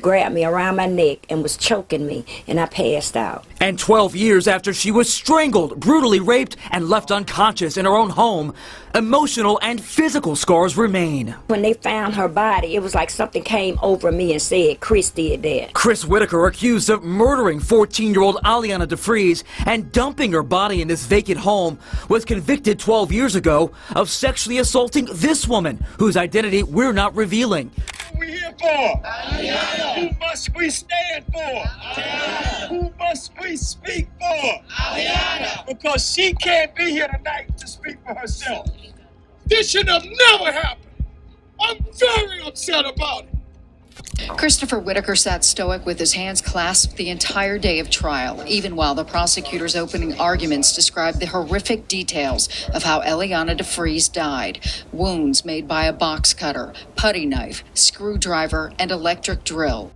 grabbed me around my neck and was choking me, and I passed out. And 12 years after she was strangled, brutally raped, and left unconscious in her own home, emotional and physical scars remain. When they found her body, it was like something came over me and said, Chris did that. Chris Whitaker, accused of murdering 14-year-old Aliana DeFreeze and dumping her body in this vacant home, was convicted 12 years ago of sexually assaulting this woman, whose identity we're not revealing. Who we here for? Aliana. Who must we stand for? Aliana. Who must we speak for? Aliana. Because she can't be here tonight to speak for herself. This should have never happened. I'm very upset about it. Christopher Whitaker sat stoic with his hands clasped the entire day of trial, even while the prosecutor's opening arguments described the horrific details of how Aliana DeFreeze died. Wounds made by a box cutter, putty knife, screwdriver, and electric drill.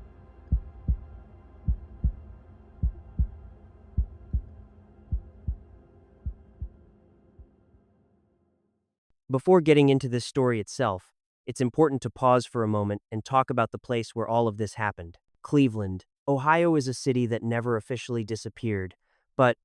Before getting into this story itself, it's important to pause for a moment and talk about the place where all of this happened. Cleveland, Ohio is a city that never officially disappeared, but,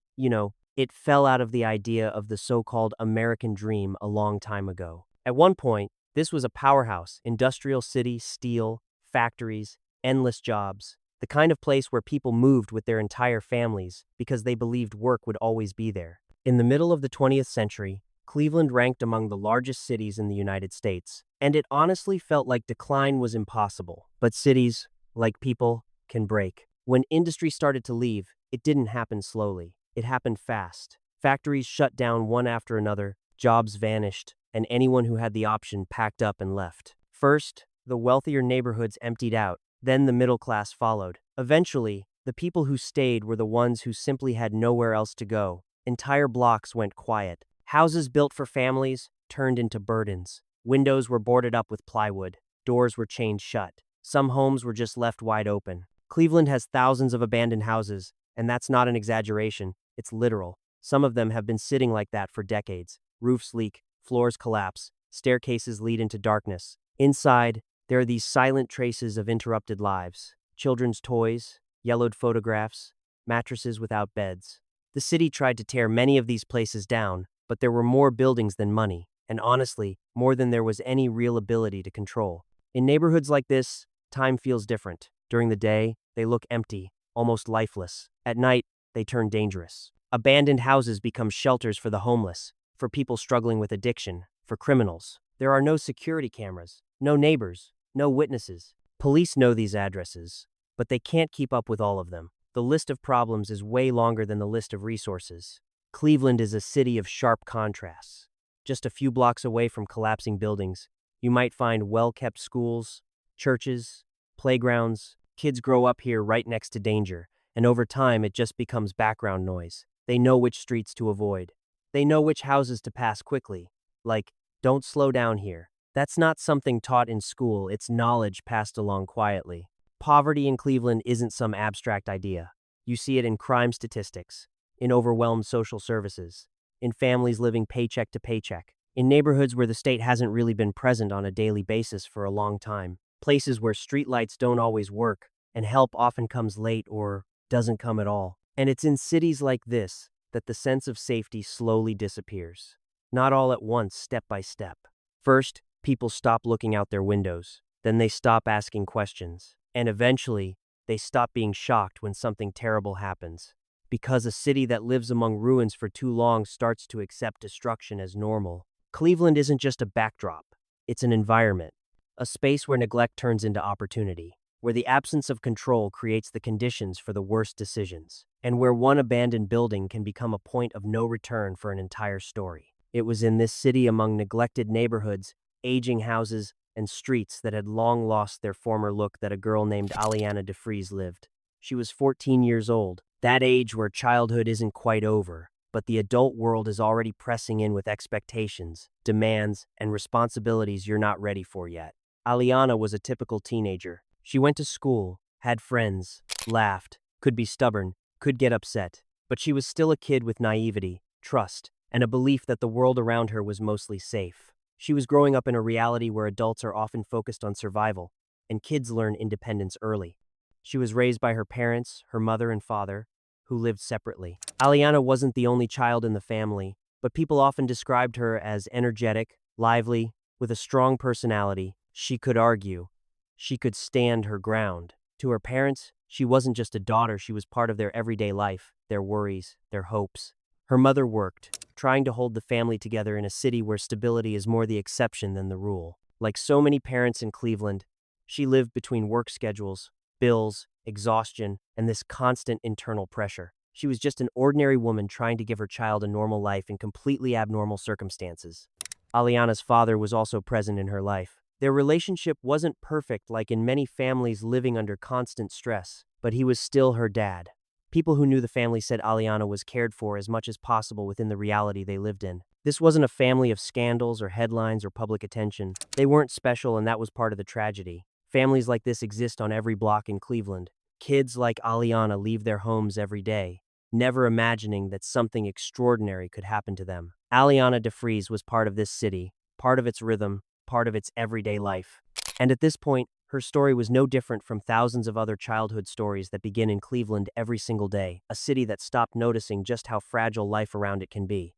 it fell out of the idea of the so-called American dream a long time ago. At one point, this was a powerhouse, industrial city, steel, factories, endless jobs, the kind of place where people moved with their entire families because they believed work would always be there. In the middle of the 20th century, Cleveland ranked among the largest cities in the United States, and it honestly felt like decline was impossible. But cities, like people, can break. When industry started to leave, it didn't happen slowly. It happened fast. Factories shut down one after another, jobs vanished, and anyone who had the option packed up and left. First, the wealthier neighborhoods emptied out, then the middle class followed. Eventually, the people who stayed were the ones who simply had nowhere else to go. Entire blocks went quiet. Houses built for families turned into burdens. Windows were boarded up with plywood. Doors were chained shut. Some homes were just left wide open. Cleveland has thousands of abandoned houses, and that's not an exaggeration. It's literal. Some of them have been sitting like that for decades. Roofs leak, floors collapse, staircases lead into darkness. Inside, there are these silent traces of interrupted lives. Children's toys, yellowed photographs, mattresses without beds. The city tried to tear many of these places down, but there were more buildings than money, and honestly, more than there was any real ability to control. In neighborhoods like this, time feels different. During the day, they look empty, almost lifeless. At night, they turn dangerous. Abandoned houses become shelters for the homeless, for people struggling with addiction, for criminals. There are no security cameras, no neighbors, no witnesses. Police know these addresses, but they can't keep up with all of them. The list of problems is way longer than the list of resources. Cleveland is a city of sharp contrasts. Just a few blocks away from collapsing buildings, you might find well-kept schools, churches, playgrounds. Kids grow up here right next to danger, and over time it just becomes background noise. They know which streets to avoid. They know which houses to pass quickly. Like, don't slow down here. That's not something taught in school, it's knowledge passed along quietly. Poverty in Cleveland isn't some abstract idea. You see it in crime statistics, in overwhelmed social services, in families living paycheck to paycheck, in neighborhoods where the state hasn't really been present on a daily basis for a long time, places where streetlights don't always work, and help often comes late or doesn't come at all. And it's in cities like this that the sense of safety slowly disappears. Not all at once, step by step. First, people stop looking out their windows. Then they stop asking questions. And eventually, they stop being shocked when something terrible happens. Because a city that lives among ruins for too long starts to accept destruction as normal. Cleveland isn't just a backdrop. It's an environment. A space where neglect turns into opportunity. Where the absence of control creates the conditions for the worst decisions. And where one abandoned building can become a point of no return for an entire story. It was in this city among neglected neighborhoods, aging houses, and streets that had long lost their former look that a girl named Aliana DeFreeze lived. She was 14 years old, that age where childhood isn't quite over, but the adult world is already pressing in with expectations, demands, and responsibilities you're not ready for yet. Aliana was a typical teenager. She went to school, had friends, laughed, could be stubborn, could get upset, but she was still a kid with naivety, trust, and a belief that the world around her was mostly safe. She was growing up in a reality where adults are often focused on survival, and kids learn independence early. She was raised by her parents, her mother and father, who lived separately. Aliana wasn't the only child in the family, but people often described her as energetic, lively, with a strong personality. She could argue. She could stand her ground. To her parents, she wasn't just a daughter, she was part of their everyday life, their worries, their hopes. Her mother worked, trying to hold the family together in a city where stability is more the exception than the rule. Like so many parents in Cleveland, she lived between work schedules, bills, exhaustion, and this constant internal pressure. She was just an ordinary woman trying to give her child a normal life in completely abnormal circumstances. Aliana's father was also present in her life. Their relationship wasn't perfect like in many families living under constant stress, but he was still her dad. People who knew the family said Aliana was cared for as much as possible within the reality they lived in. This wasn't a family of scandals or headlines or public attention. They weren't special, and that was part of the tragedy. Families like this exist on every block in Cleveland. Kids like Aliana leave their homes every day, never imagining that something extraordinary could happen to them. Aliana DeFreeze was part of this city, part of its rhythm, part of its everyday life. And at this point, her story was no different from thousands of other childhood stories that begin in Cleveland every single day, a city that stopped noticing just how fragile life around it can be.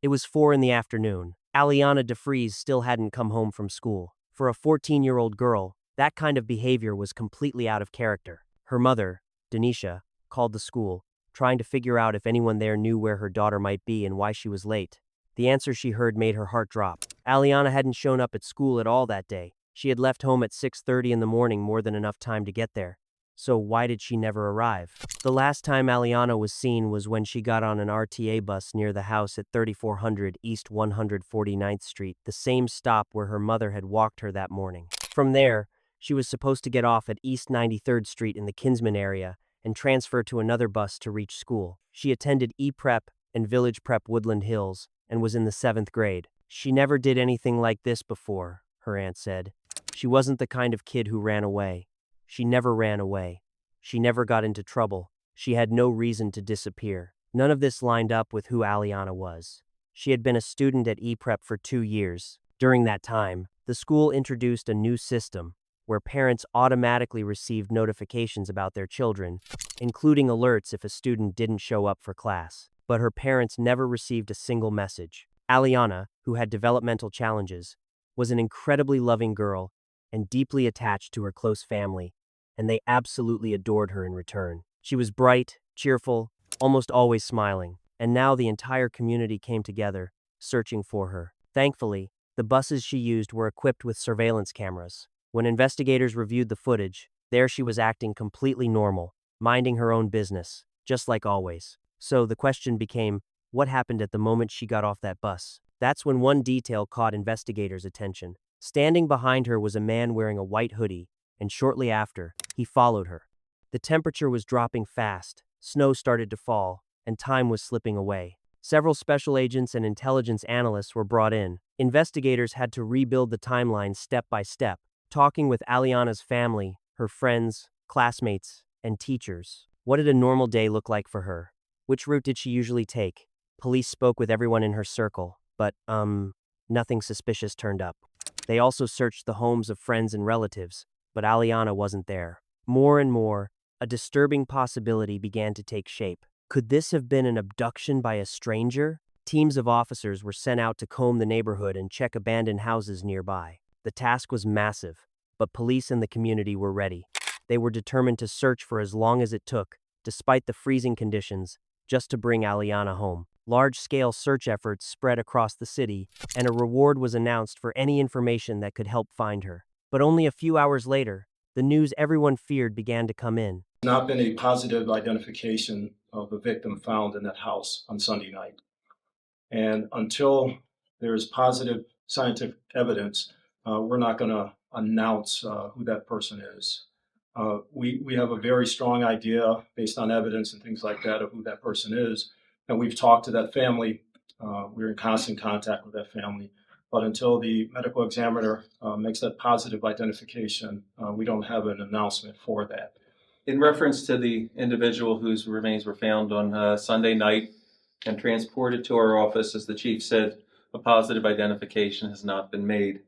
It was 4 in the afternoon. Aliana DeFreeze still hadn't come home from school. For a 14-year-old girl, that kind of behavior was completely out of character. Her mother, Denisha, called the school, trying to figure out if anyone there knew where her daughter might be and why she was late. The answer she heard made her heart drop. Aliana hadn't shown up at school at all that day. She had left home at 6:30 in the morning, more than enough time to get there. So why did she never arrive? The last time Aliana was seen was when she got on an RTA bus near the house at 3400 East 149th Street, the same stop where her mother had walked her that morning. From there, she was supposed to get off at East 93rd Street in the Kinsman area and transfer to another bus to reach school. She attended E-Prep and Village Prep Woodland Hills and was in the 7th grade. She never did anything like this before, her aunt said. She wasn't the kind of kid who ran away. She never ran away. She never got into trouble. She had no reason to disappear. None of this lined up with who Aliana was. She had been a student at E-Prep for 2 years. During that time, the school introduced a new system where parents automatically received notifications about their children, including alerts if a student didn't show up for class. But her parents never received a single message. Aliana, who had developmental challenges, was an incredibly loving girl and deeply attached to her close family, and they absolutely adored her in return. She was bright, cheerful, almost always smiling, and now the entire community came together, searching for her. Thankfully, the buses she used were equipped with surveillance cameras. When investigators reviewed the footage, there she was acting completely normal, minding her own business, just like always. So the question became, what happened at the moment she got off that bus? That's when one detail caught investigators' attention. Standing behind her was a man wearing a white hoodie, and shortly after, he followed her. The temperature was dropping fast, snow started to fall, and time was slipping away. Several special agents and intelligence analysts were brought in. Investigators had to rebuild the timeline step by step, talking with Aliana's family, her friends, classmates, and teachers. What did a normal day look like for her? Which route did she usually take? Police spoke with everyone in her circle, but, nothing suspicious turned up. They also searched the homes of friends and relatives, but Aliana wasn't there. More and more, a disturbing possibility began to take shape. Could this have been an abduction by a stranger? Teams of officers were sent out to comb the neighborhood and check abandoned houses nearby. The task was massive, but police and the community were ready. They were determined to search for as long as it took, despite the freezing conditions, just to bring Aliana home. Large-scale search efforts spread across the city, and a reward was announced for any information that could help find her. But only a few hours later, the news everyone feared began to come in. Not been a positive identification of the victim found in that house on Sunday night. And until there's positive scientific evidence, we're not going to announce who that person is. We have a very strong idea based on evidence and things like that of who that person is. And we've talked to that family. We're in constant contact with that family. But until the medical examiner makes that positive identification, we don't have an announcement for that. In reference to the individual whose remains were found on Sunday night and transported to our office, as the chief said, a positive identification has not been made.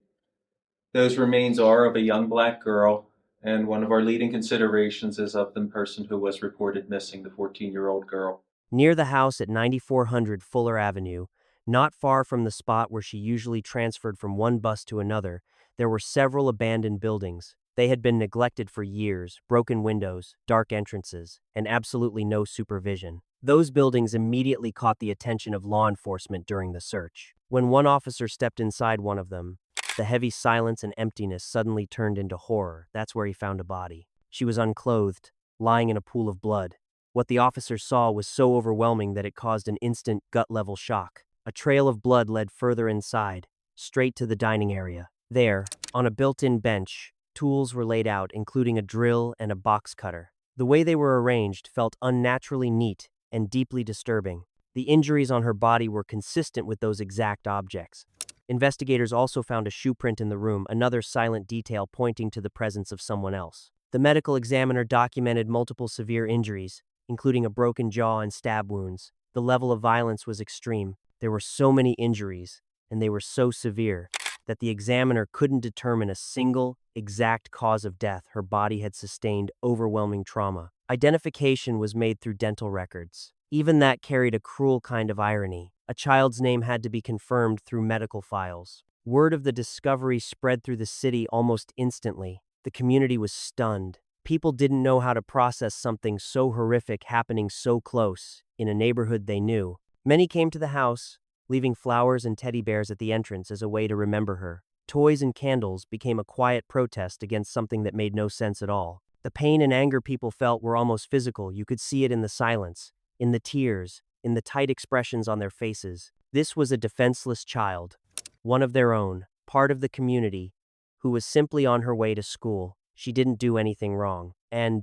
Those remains are of a young black girl, and one of our leading considerations is of the person who was reported missing, the 14-year-old girl. Near the house at 9400 Fuller Avenue, not far from the spot where she usually transferred from one bus to another, there were several abandoned buildings. They had been neglected for years, broken windows, dark entrances, and absolutely no supervision. Those buildings immediately caught the attention of law enforcement during the search. When one officer stepped inside one of them, the heavy silence and emptiness suddenly turned into horror. That's where he found a body. She was unclothed, lying in a pool of blood. What the officer saw was so overwhelming that it caused an instant gut-level shock. A trail of blood led further inside, straight to the dining area. There, on a built-in bench, tools were laid out, including a drill and a box cutter. The way they were arranged felt unnaturally neat and deeply disturbing. The injuries on her body were consistent with those exact objects. Investigators also found a shoe print in the room, another silent detail pointing to the presence of someone else. The medical examiner documented multiple severe injuries, including a broken jaw and stab wounds. The level of violence was extreme. There were so many injuries, and they were so severe, that the examiner couldn't determine a single, exact cause of death. Her body had sustained overwhelming trauma. Identification was made through dental records. Even that carried a cruel kind of irony. A child's name had to be confirmed through medical files. Word of the discovery spread through the city almost instantly. The community was stunned. People didn't know how to process something so horrific happening so close, in a neighborhood they knew. Many came to the house, leaving flowers and teddy bears at the entrance as a way to remember her. Toys and candles became a quiet protest against something that made no sense at all. The pain and anger people felt were almost physical. You could see it in the silence, in the tears, in the tight expressions on their faces. This was a defenseless child, one of their own, part of the community, who was simply on her way to school. She didn't do anything wrong. And,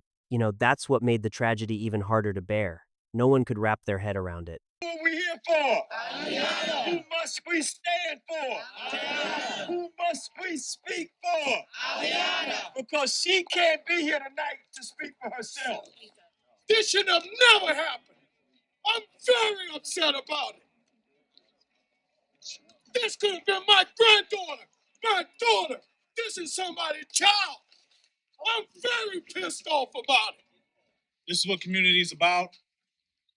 that's what made the tragedy even harder to bear. No one could wrap their head around it. Who are we here for? Aliana. Who must we stand for? Aliana. Who must we speak for? Aliana. Because she can't be here tonight to speak for herself. This should have never happened. I'm very upset about it. This could have been my granddaughter, my daughter. This is somebody's child. I'm very pissed off about it. This is what community is about.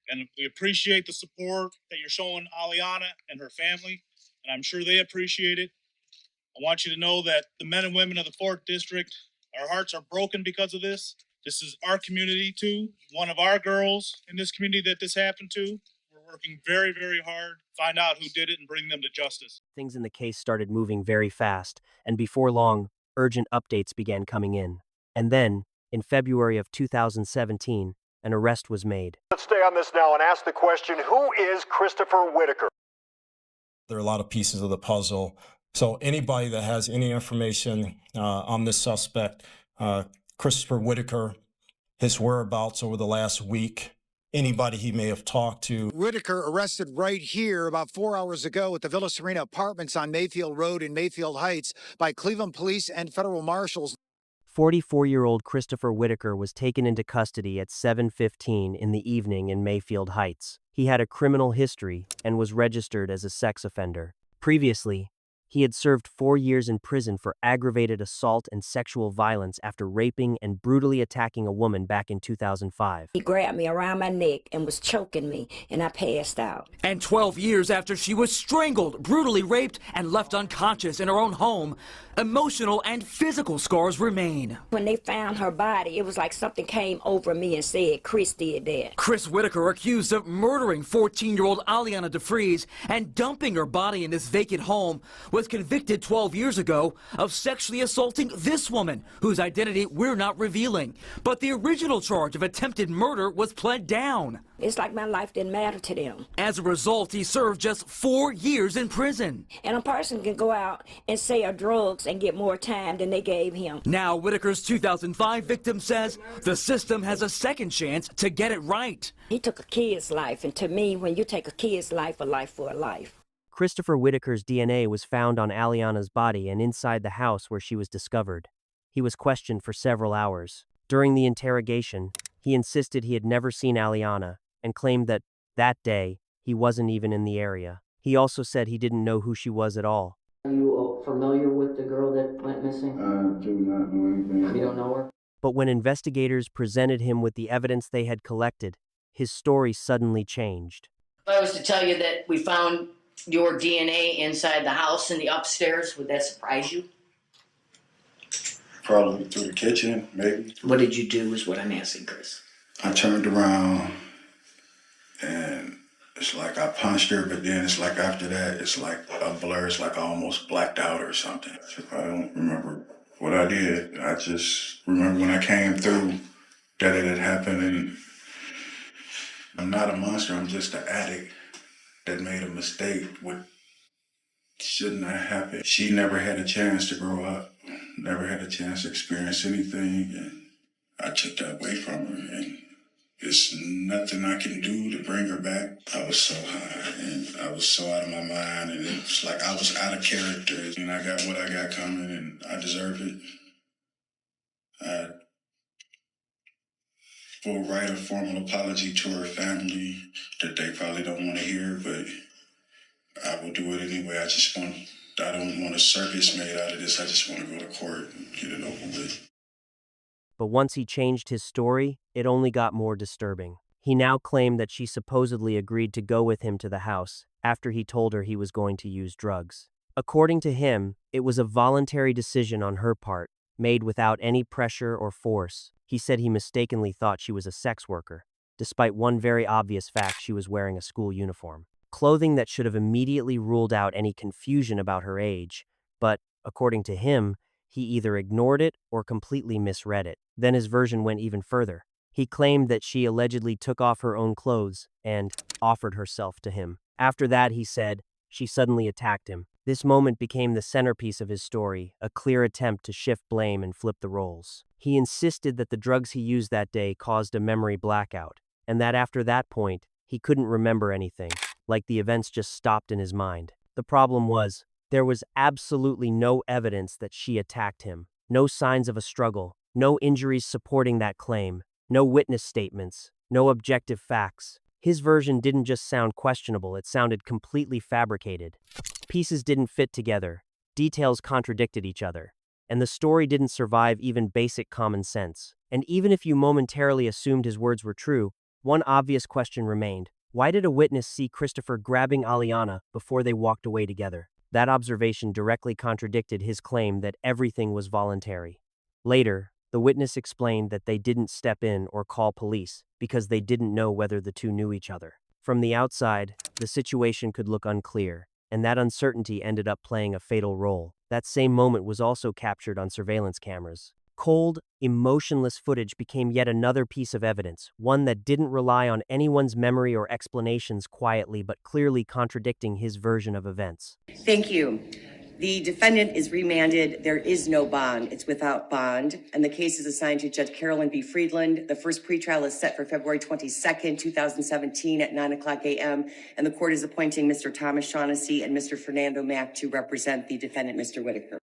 And we appreciate the support that you're showing Aliana and her family. And I'm sure they appreciate it. I want you to know that the men and women of the 4th District, our hearts are broken because of this. This is our community too. One of our girls in this community that this happened to. We're working very, very hard to find out who did it and bring them to justice. Things in the case started moving very fast, and before long, urgent updates began coming in. And then, in February of 2017, an arrest was made. Let's stay on this now and ask the question, who is Christopher Whitaker? There are a lot of pieces of the puzzle. So anybody that has any information on this suspect, Christopher Whitaker, his whereabouts over the last week, anybody he may have talked to. Whitaker arrested right here about 4 hours ago at the Villa Serena Apartments on Mayfield Road in Mayfield Heights by Cleveland Police and federal marshals. 44-year-old Christopher Whitaker was taken into custody at 7:15 in the evening in Mayfield Heights. He had a criminal history and was registered as a sex offender. Previously, he had served 4 years in prison for aggravated assault and sexual violence after raping and brutally attacking a woman back in 2005. He grabbed me around my neck and was choking me, and I passed out. And 12 years after she was strangled, brutally raped, and left unconscious in her own home, emotional and physical scars remain. When they found her body, it was like something came over me and said, Chris did that. Chris Whitaker, accused of murdering 14-year-old Aliana DeFreeze and dumping her body in this vacant home, was convicted 12 years ago of sexually assaulting this woman, whose identity we're not revealing. But the original charge of attempted murder was pled down. It's like my life didn't matter to them. As a result, he served just 4 years in prison. And a person can go out and sell drugs and get more time than they gave him. Now, Whitaker's 2005 victim says the system has a second chance to get it right. He took a kid's life, and to me, when you take a kid's life, a life for a life. Christopher Whitaker's DNA was found on Aliana's body and inside the house where she was discovered. He was questioned for several hours. During the interrogation, he insisted he had never seen Aliana and claimed that day, he wasn't even in the area. He also said he didn't know who she was at all. Are you familiar with the girl that went missing? I do not know anything. You don't know her? But when investigators presented him with the evidence they had collected, his story suddenly changed. If I was to tell you that we found your DNA inside the house in the upstairs, would that surprise you? Probably through the kitchen, maybe. What did you do is what I'm asking, Chris. I turned around and it's like I punched her, but then it's like after that, it's like a blur. It's like I almost blacked out or something. I don't remember what I did. I just remember when I came through that it had happened, and I'm not a monster. I'm just an addict that made a mistake. What shouldn't have happened. She never had a chance to grow up, never had a chance to experience anything, and I took that away from her, and there's nothing I can do to bring her back. I was so high, and I was so out of my mind, and it was like I was out of character, and I got what I got coming, and I deserve it. I will write a formal apology to her family that they probably don't want to hear, but I will do it anyway. I don't want a circus made out of this. I just want to go to court and get it over with. But once he changed his story, it only got more disturbing. He now claimed that she supposedly agreed to go with him to the house after he told her he was going to use drugs. According to him, it was a voluntary decision on her part, made without any pressure or force. He said he mistakenly thought she was a sex worker, despite one very obvious fact: she was wearing a school uniform. Clothing that should have immediately ruled out any confusion about her age, but, according to him, he either ignored it or completely misread it. Then his version went even further. He claimed that she allegedly took off her own clothes and offered herself to him. After that, he said, she suddenly attacked him. This moment became the centerpiece of his story, a clear attempt to shift blame and flip the roles. He insisted that the drugs he used that day caused a memory blackout, and that after that point, he couldn't remember anything, like the events just stopped in his mind. The problem was, there was absolutely no evidence that she attacked him, no signs of a struggle, no injuries supporting that claim, no witness statements, no objective facts. His version didn't just sound questionable, it sounded completely fabricated. Pieces didn't fit together, details contradicted each other, and the story didn't survive even basic common sense. And even if you momentarily assumed his words were true, one obvious question remained. Why did a witness see Christopher grabbing Aliana before they walked away together? That observation directly contradicted his claim that everything was voluntary. Later, the witness explained that they didn't step in or call police because they didn't know whether the two knew each other. From the outside, the situation could look unclear, and that uncertainty ended up playing a fatal role. That same moment was also captured on surveillance cameras. Cold, emotionless footage became yet another piece of evidence, one that didn't rely on anyone's memory or explanations, quietly but clearly contradicting his version of events. Thank you. The defendant is remanded. There is no bond. It's without bond. And the case is assigned to Judge Carolyn B. Friedland. The first pretrial is set for February 22nd, 2017 at 9:00 a.m. And the court is appointing Mr. Thomas Shaughnessy and Mr. Fernando Mack to represent the defendant, Mr. Whitaker.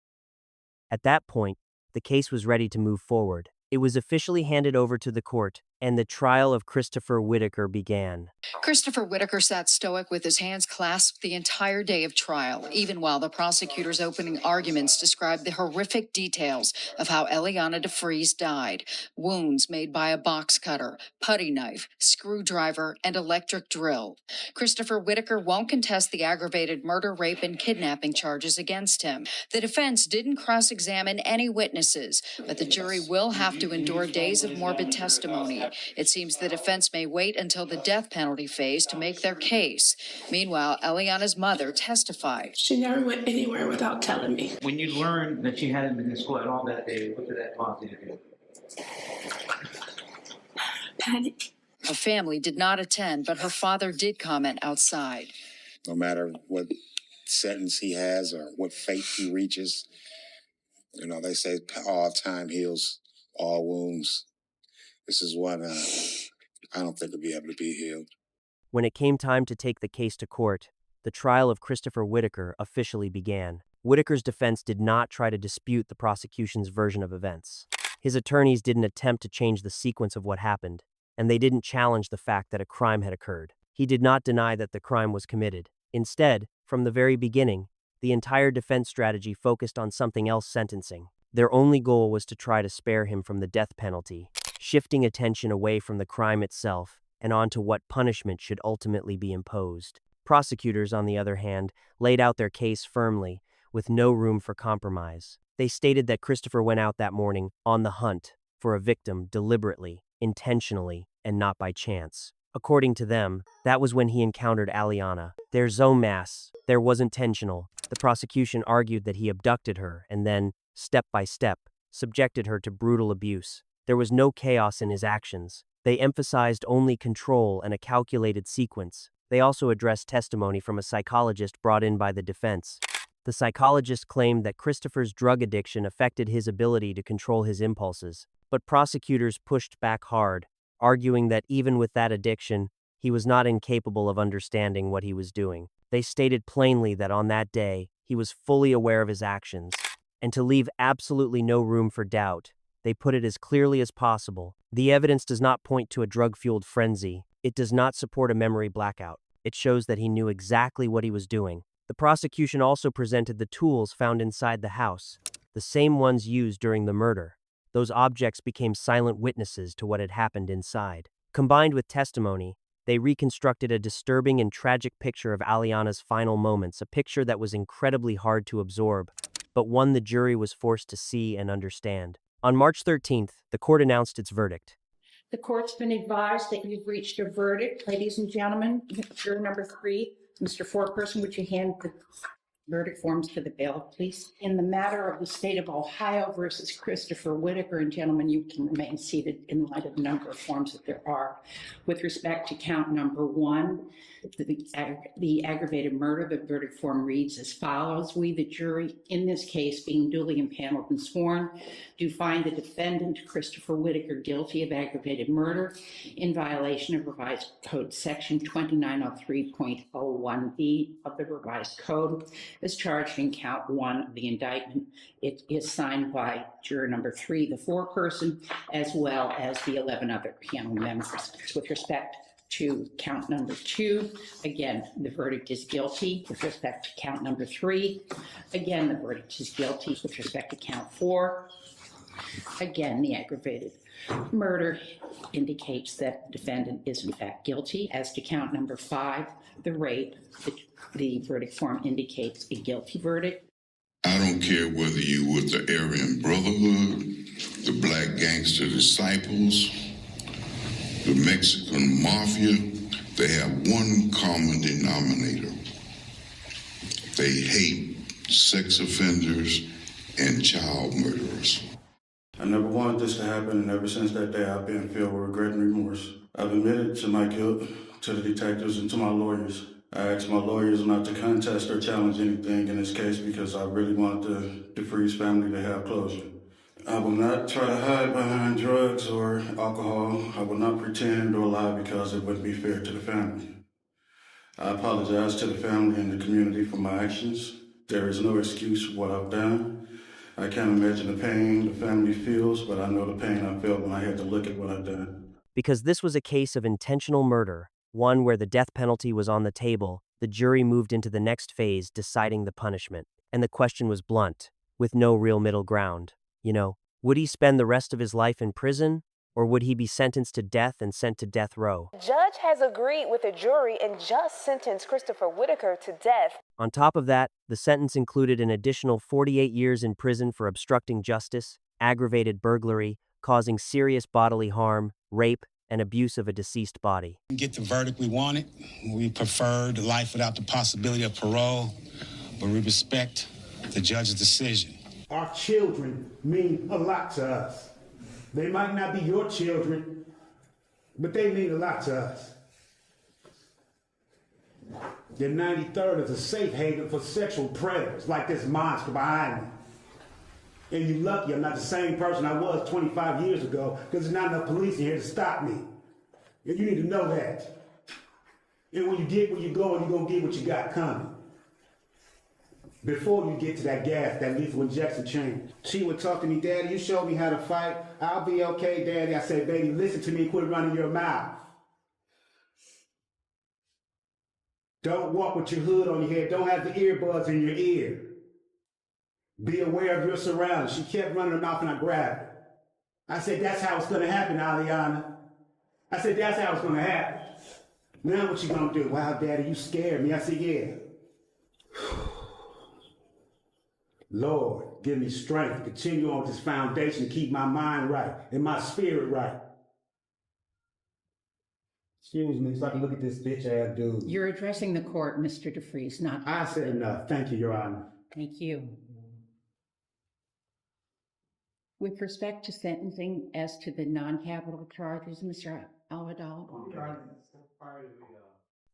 At that point, the case was ready to move forward. It was officially handed over to the court, and the trial of Christopher Whitaker began. Christopher Whitaker sat stoic with his hands clasped the entire day of trial, even while the prosecutor's opening arguments described the horrific details of how Aliana DeFreeze died. Wounds made by a box cutter, putty knife, screwdriver, and electric drill. Christopher Whitaker won't contest the aggravated murder, rape, and kidnapping charges against him. The defense didn't cross-examine any witnesses, but the jury will have to endure days of morbid testimony. It seems the defense may wait until the death penalty phase to make their case. Meanwhile, Aliana's mother testified. She never went anywhere without telling me. When you learned that she hadn't been in school at all that day, what did that cause you to do? Panic. Her family did not attend, but her father did comment outside. No matter what sentence he has or what fate he reaches, they say all time heals all wounds. This is one I don't think will be able to be healed. When it came time to take the case to court, the trial of Christopher Whitaker officially began. Whitaker's defense did not try to dispute the prosecution's version of events. His attorneys didn't attempt to change the sequence of what happened, and they didn't challenge the fact that a crime had occurred. He did not deny that the crime was committed. Instead, from the very beginning, The entire defense strategy focused on something else: sentencing. Their only goal was to try to spare him from the death penalty, shifting attention away from the crime itself and onto what punishment should ultimately be imposed. Prosecutors, on the other hand, laid out their case firmly, with no room for compromise. They stated that Christopher went out that morning on the hunt for a victim deliberately, intentionally, and not by chance. According to them, that was when he encountered Aliana. There's no mass. There was intentional. The prosecution argued that he abducted her and then, step by step, subjected her to brutal abuse. There was no chaos in his actions. They emphasized only control and a calculated sequence. They also addressed testimony from a psychologist brought in by the defense. The psychologist claimed that Christopher's drug addiction affected his ability to control his impulses, but prosecutors pushed back hard, arguing that even with that addiction, he was not incapable of understanding what he was doing. They stated plainly that on that day, he was fully aware of his actions, and to leave absolutely no room for doubt, they put it as clearly as possible. The evidence does not point to a drug-fueled frenzy. It does not support a memory blackout. It shows that he knew exactly what he was doing. The prosecution also presented the tools found inside the house, the same ones used during the murder. Those objects became silent witnesses to what had happened inside. Combined with testimony, they reconstructed a disturbing and tragic picture of Aliana's final moments, a picture that was incredibly hard to absorb, but one the jury was forced to see and understand. On March 13th, the court announced its verdict. The court's been advised that you've reached a verdict. Ladies and gentlemen, juror number 3, Mr. Foreperson, would you hand the verdict forms to the bailiff, please? In the matter of the state of Ohio versus Christopher Whitaker, and gentlemen, you can remain seated in light of the number of forms that there are. With respect to count number 1, the aggravated murder, the verdict form reads as follows. We, the jury, in this case, being duly impaneled and sworn, do find the defendant, Christopher Whitaker, guilty of aggravated murder in violation of revised code section 2903.01b of the revised code, as charged in count 1 of the indictment. It is signed by juror number 3, the foreperson, as well as the 11 other panel members. With respect to count number 2, again, the verdict is guilty. With respect to count number 3, again, the verdict is guilty. With respect to count 4, again, the aggravated murder indicates that the defendant is in fact guilty. As to count number 5, the rape, the verdict form indicates a guilty verdict. I don't care whether you with the Aryan Brotherhood, the Black Gangster Disciples, the Mexican Mafia, they have one common denominator. They hate sex offenders and child murderers. I never wanted this to happen, and ever since that day, I've been filled with regret and remorse. I've admitted to my guilt to the detectives and to my lawyers. I asked my lawyers not to contest or challenge anything in this case because I really want the DeFreeze family to have closure. I will not try to hide behind drugs or alcohol. I will not pretend or lie because it wouldn't be fair to the family. I apologize to the family and the community for my actions. There is no excuse for what I've done. I can't imagine the pain the family feels, but I know the pain I felt when I had to look at what I've done. Because this was a case of intentional murder, one where the death penalty was on the table, the jury moved into the next phase, deciding the punishment. And the question was blunt, with no real middle ground. Would he spend the rest of his life in prison, or would he be sentenced to death and sent to death row? The judge has agreed with the jury and just sentenced Christopher Whitaker to death. On top of that, the sentence included an additional 48 years in prison for obstructing justice, aggravated burglary, causing serious bodily harm, rape, and abuse of a deceased body. Get the verdict we wanted. We preferred life without the possibility of parole, but we respect the judge's decision. Our children mean a lot to us. They might not be your children, but they mean a lot to us. The 93rd is a safe haven for sexual predators like this monster behind me. And you're lucky I'm not the same person I was 25 years ago because there's not enough police in here to stop me. And you need to know that. And when you get where you're going, you're going to get what you got coming. Before you get to that gas, that lethal injection chamber. She would talk to me, Daddy, you showed me how to fight. I'll be okay, Daddy. I said, baby, listen to me and quit running your mouth. Don't walk with your hood on your head. Don't have the earbuds in your ear. Be aware of your surroundings. She kept running her mouth and I grabbed her. I said, that's how it's going to happen, Aliana. I said, that's how it's going to happen. Now what you going to do? Wow, Daddy, you scared me. I said, yeah. Lord, give me strength to continue on this foundation to keep my mind right and my spirit right. Excuse me, so I can look at this bitch-ass dude. You're addressing the court, Mr. DeFreeze, not... I said enough. Thank you, Your Honor. Thank you. With respect to sentencing as to the non-capital charges, Mr. Alvarado.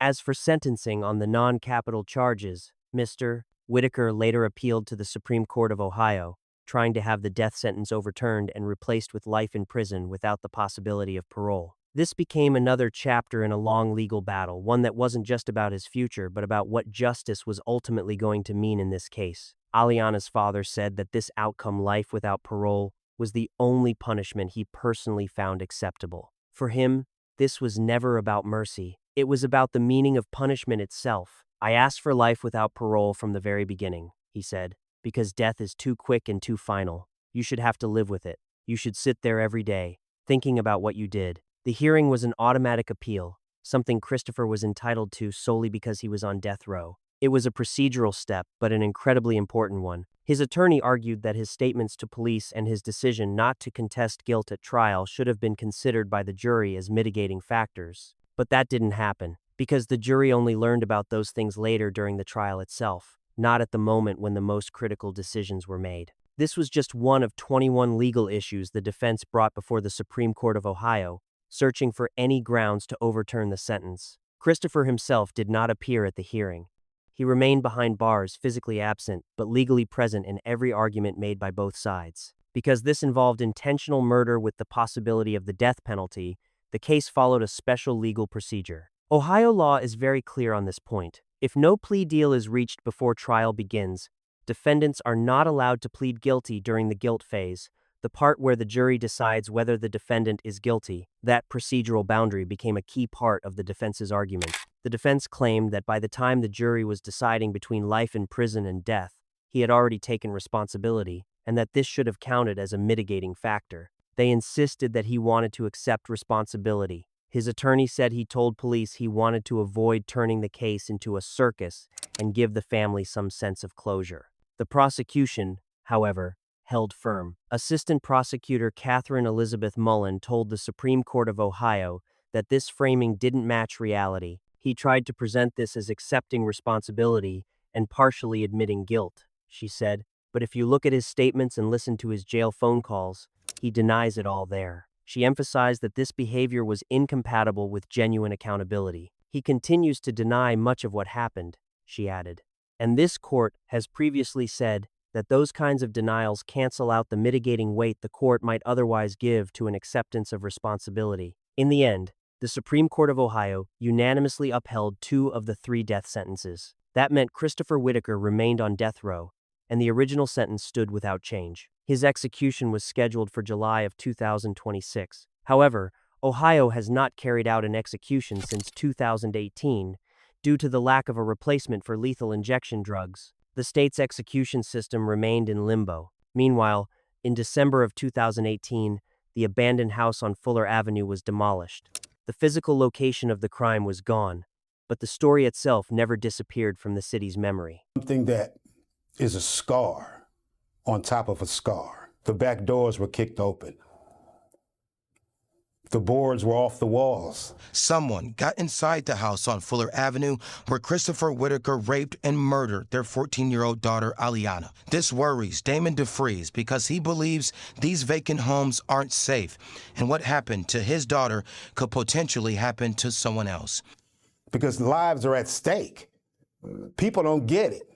As for sentencing on the non-capital charges, Mr. Whitaker later appealed to the Supreme Court of Ohio, trying to have the death sentence overturned and replaced with life in prison without the possibility of parole. This became another chapter in a long legal battle, one that wasn't just about his future, but about what justice was ultimately going to mean in this case. Aliana's father said that this outcome, life without parole, was the only punishment he personally found acceptable. For him, this was never about mercy. It was about the meaning of punishment itself. I asked for life without parole from the very beginning, he said, because death is too quick and too final. You should have to live with it. You should sit there every day, thinking about what you did. The hearing was an automatic appeal, something Christopher was entitled to solely because he was on death row. It was a procedural step, but an incredibly important one. His attorney argued that his statements to police and his decision not to contest guilt at trial should have been considered by the jury as mitigating factors. But that didn't happen, because the jury only learned about those things later during the trial itself, not at the moment when the most critical decisions were made. This was just one of 21 legal issues the defense brought before the Supreme Court of Ohio, searching for any grounds to overturn the sentence. Christopher himself did not appear at the hearing. He remained behind bars, physically absent, but legally present in every argument made by both sides. Because this involved intentional murder with the possibility of the death penalty, the case followed a special legal procedure. Ohio law is very clear on this point. If no plea deal is reached before trial begins, defendants are not allowed to plead guilty during the guilt phase, the part where the jury decides whether the defendant is guilty. That procedural boundary became a key part of the defense's argument. The defense claimed that by the time the jury was deciding between life in prison and death, he had already taken responsibility, and that this should have counted as a mitigating factor. They insisted that he wanted to accept responsibility. His attorney said he told police he wanted to avoid turning the case into a circus and give the family some sense of closure. The prosecution, however, held firm. Assistant Prosecutor Catherine Elizabeth Mullen told the Supreme Court of Ohio that this framing didn't match reality. He tried to present this as accepting responsibility and partially admitting guilt, she said, but if you look at his statements and listen to his jail phone calls, he denies it all there. She emphasized that this behavior was incompatible with genuine accountability. He continues to deny much of what happened, she added. And this court has previously said that those kinds of denials cancel out the mitigating weight the court might otherwise give to an acceptance of responsibility. In the end, the Supreme Court of Ohio unanimously upheld 2 of the 3 death sentences. That meant Christopher Whitaker remained on death row, and the original sentence stood without change. His execution was scheduled for July of 2026. However, Ohio has not carried out an execution since 2018 due to the lack of a replacement for lethal injection drugs. The state's execution system remained in limbo. Meanwhile, in December of 2018, the abandoned house on Fuller Avenue was demolished. The physical location of the crime was gone, but the story itself never disappeared from the city's memory. Something that is a scar on top of a scar. The back doors were kicked open. The boards were off the walls. Someone got inside the house on Fuller Avenue where Christopher Whitaker raped and murdered their 14-year-old daughter, Aliana. This worries Damon DeFreeze because he believes these vacant homes aren't safe, and what happened to his daughter could potentially happen to someone else. Because lives are at stake. People don't get it.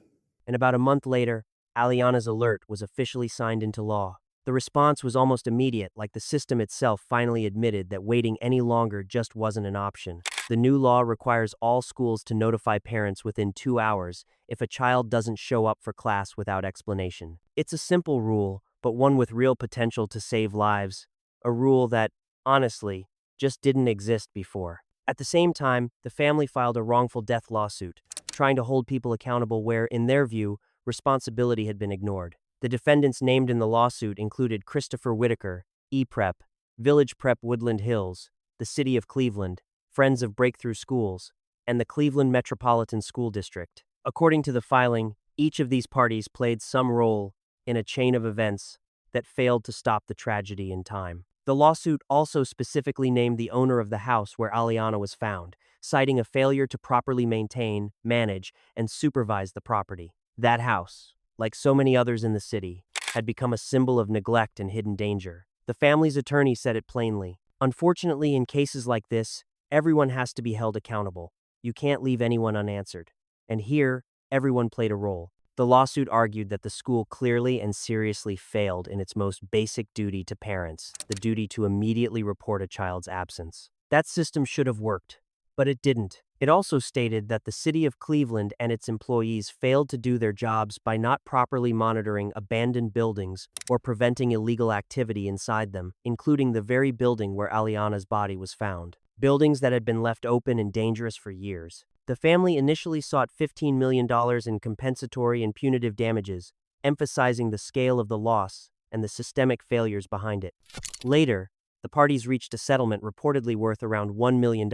And about a month later, Aliana's alert was officially signed into law. The response was almost immediate, like the system itself finally admitted that waiting any longer just wasn't an option. The new law requires all schools to notify parents within 2 hours if a child doesn't show up for class without explanation. It's a simple rule, but one with real potential to save lives. A rule that, honestly, just didn't exist before. At the same time, the family filed a wrongful death lawsuit, trying to hold people accountable where, in their view, responsibility had been ignored. The defendants named in the lawsuit included Christopher Whitaker, E-Prep, Village Prep Woodland Hills, the City of Cleveland, Friends of Breakthrough Schools, and the Cleveland Metropolitan School District. According to the filing, each of these parties played some role in a chain of events that failed to stop the tragedy in time. The lawsuit also specifically named the owner of the house where Aliana was found, citing a failure to properly maintain, manage, and supervise the property. That house, like so many others in the city, had become a symbol of neglect and hidden danger. The family's attorney said it plainly. Unfortunately, in cases like this, everyone has to be held accountable. You can't leave anyone unanswered. And here, everyone played a role. The lawsuit argued that the school clearly and seriously failed in its most basic duty to parents, the duty to immediately report a child's absence. That system should have worked, but it didn't. It also stated that the City of Cleveland and its employees failed to do their jobs by not properly monitoring abandoned buildings or preventing illegal activity inside them, including the very building where Aliana's body was found. Buildings that had been left open and dangerous for years. The family initially sought $15 million in compensatory and punitive damages, emphasizing the scale of the loss and the systemic failures behind it. Later, the parties reached a settlement reportedly worth around $1 million.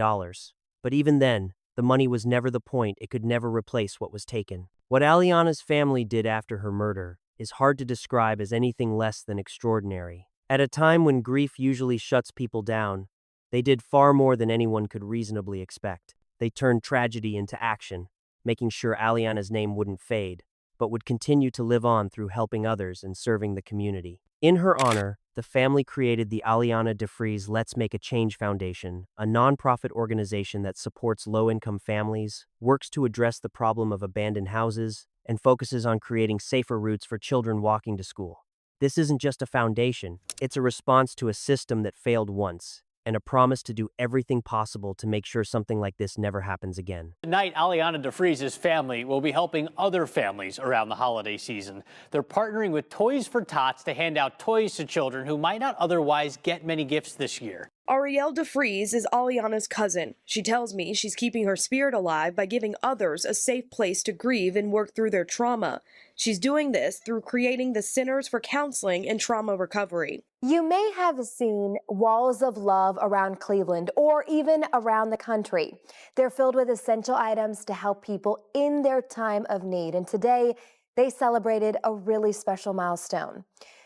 But even then, the money was never the point. It could never replace what was taken. What Aliana's family did after her murder is hard to describe as anything less than extraordinary. At a time when grief usually shuts people down, they did far more than anyone could reasonably expect. They turned tragedy into action, making sure Aliana's name wouldn't fade, but would continue to live on through helping others and serving the community. In her honor, the family created the Aliana DeFreeze Let's Make a Change Foundation, a nonprofit organization that supports low-income families, works to address the problem of abandoned houses, and focuses on creating safer routes for children walking to school. This isn't just a foundation, it's a response to a system that failed once, and a promise to do everything possible to make sure something like this never happens again. Tonight, Aliana DeFreeze's family will be helping other families around the holiday season. They're partnering with Toys for Tots to hand out toys to children who might not otherwise get many gifts this year. Arielle DeFreeze is Aliana's cousin. She tells me she's keeping her spirit alive by giving others a safe place to grieve and work through their trauma. She's doing this through creating the Centers for Counseling and Trauma Recovery. You may have seen walls of love around Cleveland or even around the country. They're filled with essential items to help people in their time of need. And today, they celebrated a really special milestone.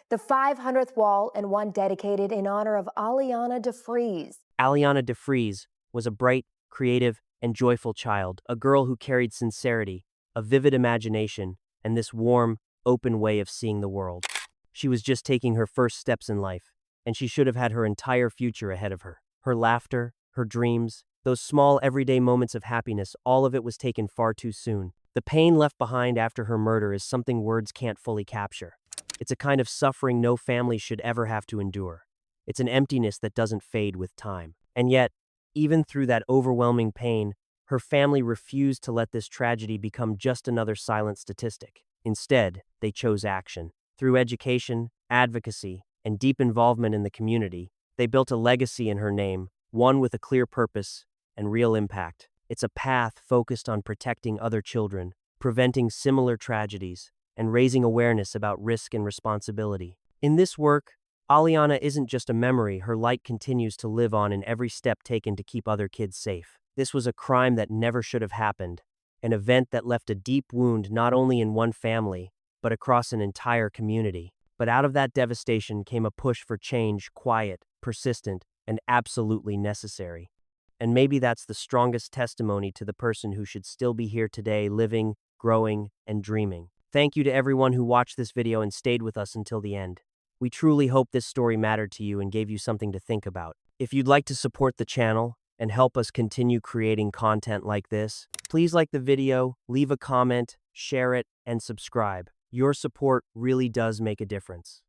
The 500th wall and one dedicated in honor of Aliana DeFreeze. Aliana DeFreeze was a bright, creative, and joyful child, a girl who carried sincerity, a vivid imagination, and this warm, open way of seeing the world. She was just taking her first steps in life, and she should have had her entire future ahead of her. Her laughter, her dreams, those small everyday moments of happiness, all of it was taken far too soon. The pain left behind after her murder is something words can't fully capture. It's a kind of suffering no family should ever have to endure. It's an emptiness that doesn't fade with time. And yet, even through that overwhelming pain, her family refused to let this tragedy become just another silent statistic. Instead, they chose action. Through education, advocacy, and deep involvement in the community, they built a legacy in her name, one with a clear purpose and real impact. It's a path focused on protecting other children, preventing similar tragedies, and raising awareness about risk and responsibility. In this work, Aliana isn't just a memory, her light continues to live on in every step taken to keep other kids safe. This was a crime that never should have happened, an event that left a deep wound not only in one family, but across an entire community. But out of that devastation came a push for change, quiet, persistent, and absolutely necessary. And maybe that's the strongest testimony to the person who should still be here today, living, growing, and dreaming. Thank you to everyone who watched this video and stayed with us until the end. We truly hope this story mattered to you and gave you something to think about. If you'd like to support the channel and help us continue creating content like this, please like the video, leave a comment, share it, and subscribe. Your support really does make a difference.